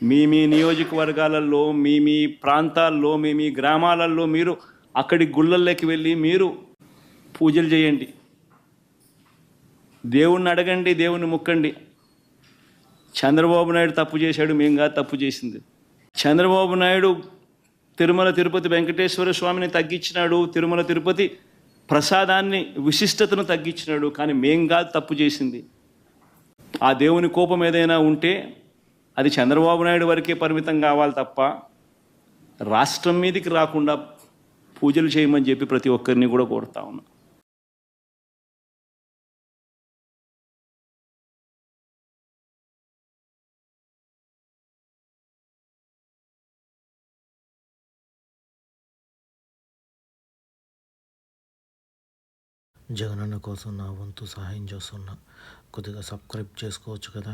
మీ మీ నియోజకవర్గాలలో, మీ మీ ప్రాంతాల్లో, మీ మీ గ్రామాలలో మీరు అక్కడి గుళ్ళల్లోకి వెళ్ళి మీరు పూజలు చేయండి. దేవుణ్ణి అడగండి, దేవుణ్ణి ముక్కండి. చంద్రబాబు నాయుడు తప్పు చేశాడు, మేము కాదు తప్పు చేసింది. చంద్రబాబు నాయుడు తిరుమల తిరుపతి వెంకటేశ్వర స్వామిని తగ్గించినాడు, తిరుమల తిరుపతి ప్రసాదాన్ని విశిష్టతను తగ్గించినాడు. కానీ మేం కాదు తప్పు చేసింది. ఆ దేవుని కోపం ఏదైనా ఉంటే అది చంద్రబాబు నాయుడు వరకే పరిమితం కావాలి తప్ప రాష్ట్రం మీదకి రాకుండా పూజలు చేయమని చెప్పి ప్రతి ఒక్కరిని కూడా కోరుతా ఉన్నా. జగనన్న కోసం నా వంతు సహాయం చేస్తున్నా. కొద్దిగా సబ్స్క్రైబ్ చేసుకోవచ్చు కదా.